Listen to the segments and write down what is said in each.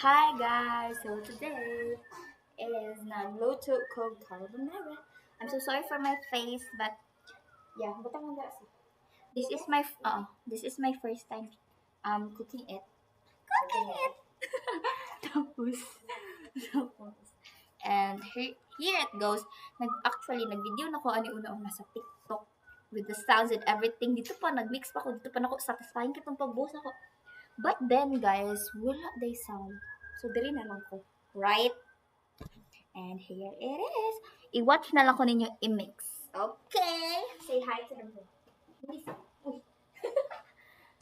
Hi guys, so today is nagluto ko carbonara. I'm so sorry for my face, but yeah, butang mo guys. This is my first time cooking it. Cooking it. Tapos, tapos. And here it goes. Nag-video na ko ani una sa TikTok with the sounds and everything. Dito pa nag-mix pa ko, dito pa nako satisfying kitong pagbuhos ako. But then guys, wala they sound. So diri na lang ko. Right? And here it is. I-watch na lang ko ninyo i-mix. Okay. Say hi to the vlog. Uy.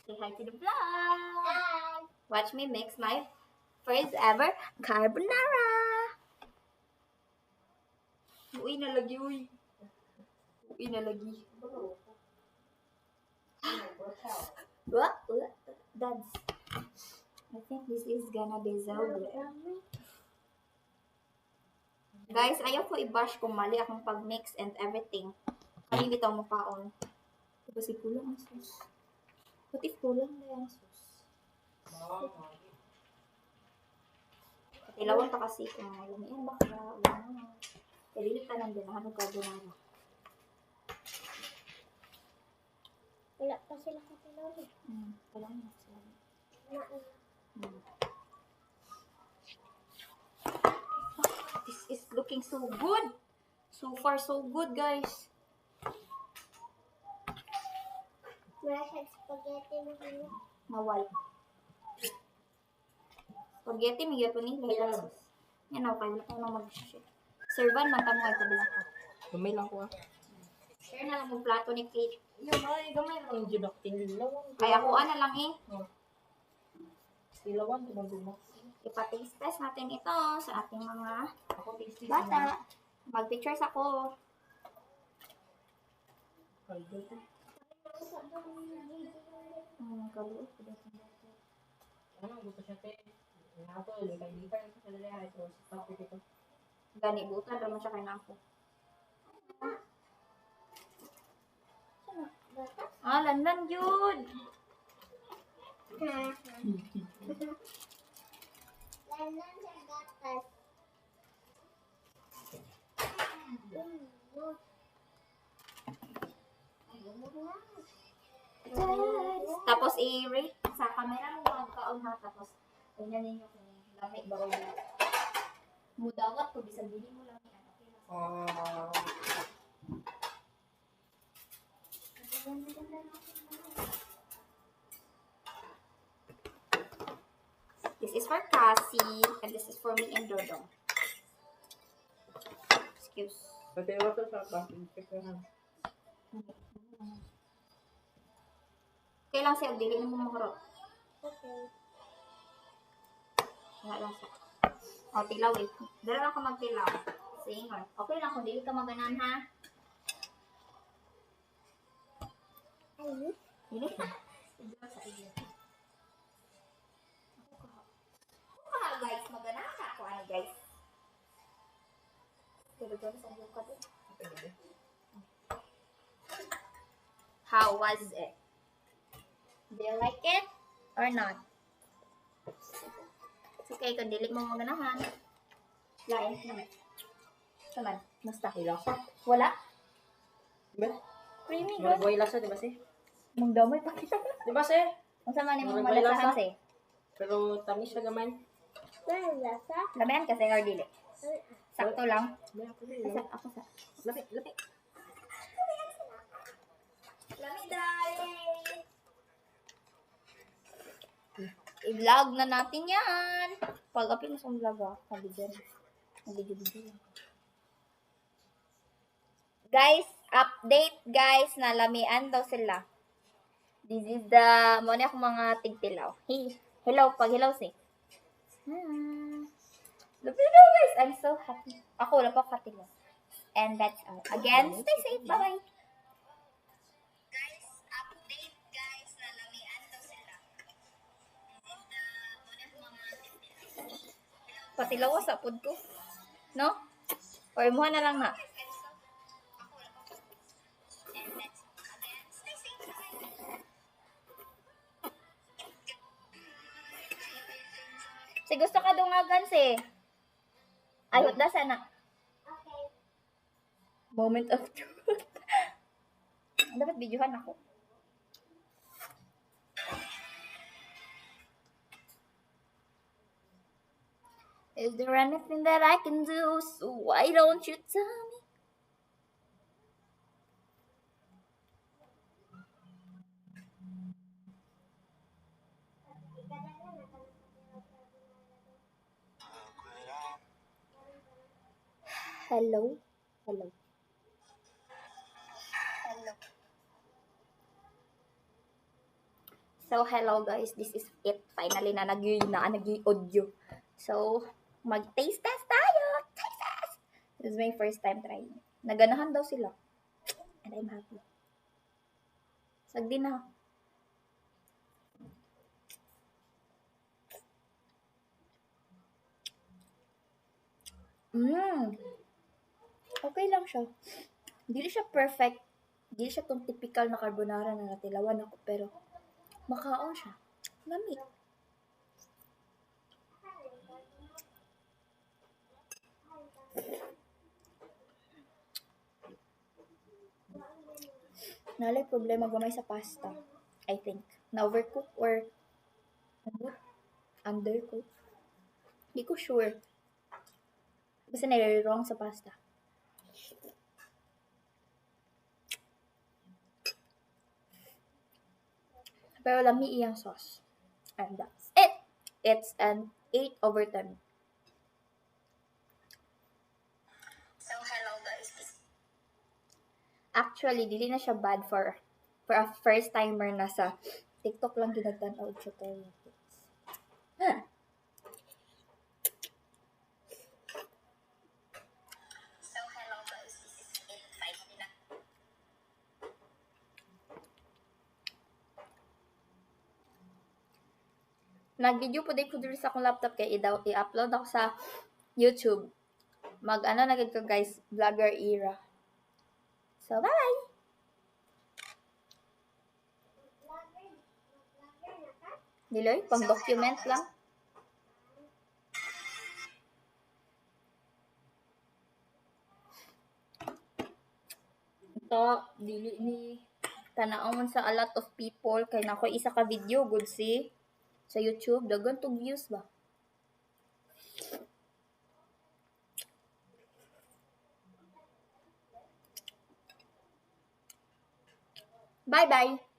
Say hi to the vlog. Hi. Watch me mix my first ever carbonara. Uy, nalagi, uy. Uy, nalagi. What? That's... I think this is gonna be so good. Guys, ayaw ko i-bash kung mali akong pag-mix and everything. Kasi bitaw mo paon. Kasi kulang ang sus. What if kulang na yung sus? Kailangan pa kasi kung lumiyan baka. Kailangan ka nang dinahan ng carbonara. Wala pa sila katilali. Kailangan na sila. This is looking so good. So far, so good, guys. Masag spaghetti na kami. Mawal. Spaghetti, may gato ni Leila. Yan ako, kaya ko na mag-share. Servan, mantamo ay kabila ka. Gamay lang ko Share na lang yung plato ni Kate. Gamay lang yung junakting lawan. Kaya kuha na lang eh. Ilawan, tumagumok. Ipa-taste test natin ito sa ating mga Ako tasty. bata. Mag-pictures ako. Kaluto. Kaluot. Ano, gusto siya te. Ako, lipay-lipay ko sa dali. Ito, sa tapit ito. Gani, butan naman siya kay Nako. Landan yun. Lanan sa gatas. Tapos i-rate sa camera mo magkaon ha. Tapos, ganyan ninyo kung lamig ba o mudawat ko. Bisag dili mo lang yan. Okay lang. This is for Cassie, and this is for me and Dodong. Excuse. Pati wato sa bakit. Kailang siya, dili mo makarot. Okay. Wala lang siya. O, tilaw eh. Dala lang ka magtilaw. Singon. Okay lang kung dili ka maganan ha. Ayun. Dili ka. Tilaw sa iyo. Ako guys, maganan ka ako ano guys. Pero dyan sa iyo ka din. How was it? Do you like it or not? It's okay kung dili mo maganahan. Lain naman. Naman, basta. Ilasa. Wala? Diba? Creamy, good. Maragway lasa, diba si? Mong damay pa kita. Diba si? Ang sama ni mong Maragway malasahan lasa? si. Pero tamis siya gamay. Wala lasa. Lamihan kasi or dili. Sakto lang. Ako sa. Lapi. Lami darling. I-vlog na natin yan. Pag-upload na sa vlog Kabigyan. Nabigyan. Guys, update guys. Nalamian daw sila. This is the muna akong mga tigtilaw. Hey, hello. Pag hello si. Love you guys. I'm so happy. Ako wala pa katilaw. And that's all. Again, stay safe. Bye-bye. Guys, update guys. Nalamian daw sila. Patilaw sa pod ko. No? Or mo na lang na. Si gusto ka dungagan si. Ayot da sana. Okay. Moment of truth. Dapat videohan ako. Is there anything that I can do? So why don't you tell me? Hello? Hello. Hello. So, hello guys. This is it. Finally na nag-audio. So, mag-taste test tayo. Taste test! This is my first time trying. Naganahan daw sila. And I'm happy. Sagdi na. Okay lang siya. Hindi siya perfect. Hindi siya tong typical na carbonara na natilawan ako. Pero, makaon siya. Lamig. Nalay problema gamay sa pasta. I think. Na-overcook or undercook. Hindi ko sure. Basta nire-wrong sa pasta. Pero lami iyang sauce. And that's it. It's an 8/10. So, hello guys. Actually, dili na siya bad for a first timer na sa TikTok lang ginagtanaw tutorial tips. So, hello guys. This is it. Finally na. Nag-video po din ko dito sa akong laptop kaya i-upload ako sa YouTube. Mag-ano na ko guys, vlogger era. So, bye! Niloy, pang document lang. Ito, dili ni tanaon sa a lot of people kay nako isa ka video good see sa YouTube dagan tog views ba. Bye bye.